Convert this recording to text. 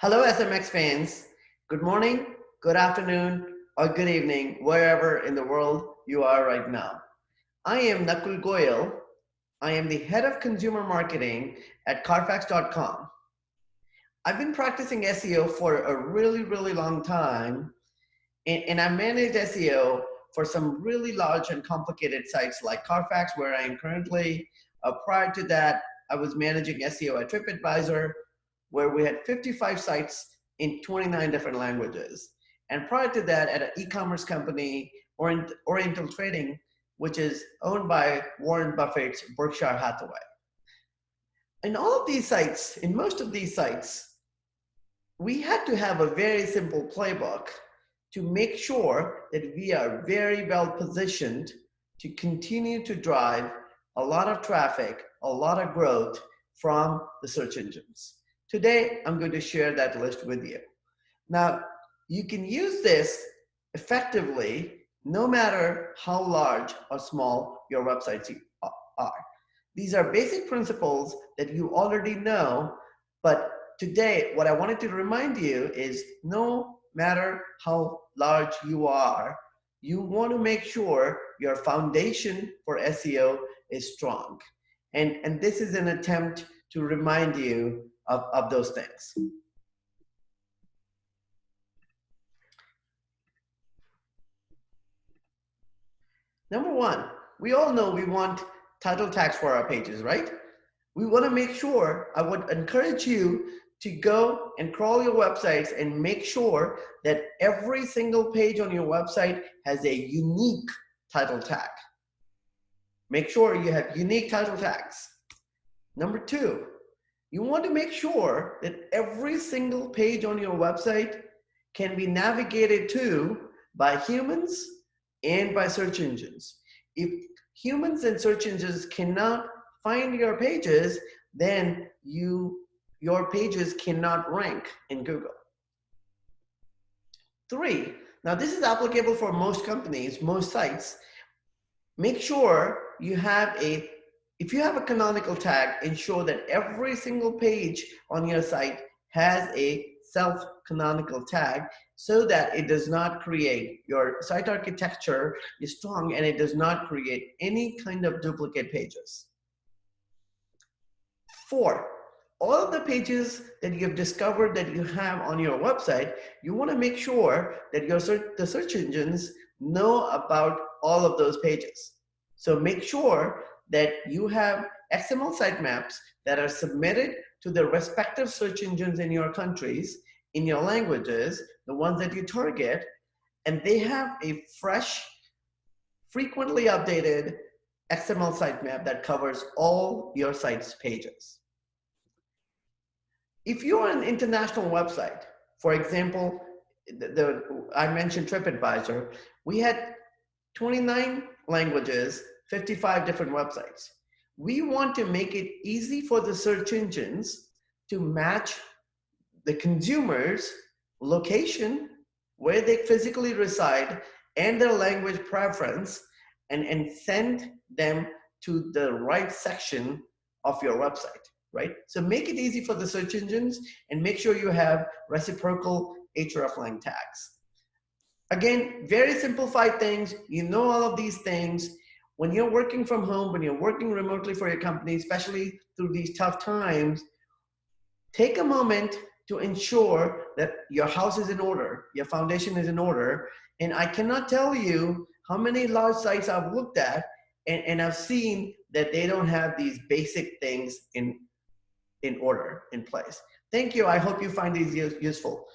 Hello, SMX fans. Good morning, good afternoon, or good evening, wherever in the world you are right now. I am Nakul Goyal. I am the head of consumer marketing at Carfax.com. I've been practicing SEO for a really long time, and I managed SEO for some really large and complicated sites like Carfax, where I am currently. Prior to that, I was managing SEO at TripAdvisor, where we had 55 sites in 29 different languages. And prior to that, at an e-commerce company, Oriental Trading, which is owned by Warren Buffett's Berkshire Hathaway. In all of these sites, in most of these sites, we had to have a very simple playbook to make sure that we are very well positioned to continue to drive a lot of traffic, a lot of growth from the search engines. Today, I'm going to share that list with you. Now, you can use this effectively no matter how large or small your websites are. These are basic principles that you already know, but today, what I wanted to remind you is no matter how large you are, you want to make sure your foundation for SEO is strong. And this is an attempt to remind you of those things. Number one, we all know we want title tags for our pages, right? We want to make sure, I would encourage you to go and crawl your websites and make sure that every single page on your website has a unique title tag. Make sure you have unique title tags. Number two, you want to make sure that every single page on your website can be navigated to by humans and by search engines. If humans and search engines cannot find your pages, then your pages cannot rank in Google. Three, now this is applicable for most companies, most sites. Make sure you have if you have a canonical tag, ensure that every single page on your site has a self-canonical tag so that it does not create, your site architecture is strong and it does not create any kind of duplicate pages. Four, all of the pages that you've discovered that you have on your website, you want to make sure that the search engines know about all of those pages. So make sure that you have XML sitemaps that are submitted to the respective search engines in your countries, in your languages, the ones that you target, and they have a fresh, frequently updated XML sitemap that covers all your site's pages. If you're an international website, for example, I mentioned TripAdvisor, we had 29 languages, 55 different websites. We want to make it easy for the search engines to match the consumer's location, where they physically reside, and their language preference, and send them to the right section of your website, right? So make it easy for the search engines and make sure you have reciprocal hreflang tags. Again, very simplified things. You know all of these things. When you're working from home, when you're working remotely for your company, especially through these tough times, take a moment to ensure that your house is in order, your foundation is in order. And I cannot tell you how many large sites I've looked at and I've seen that they don't have these basic things in order, in place. Thank you. I hope you find these useful.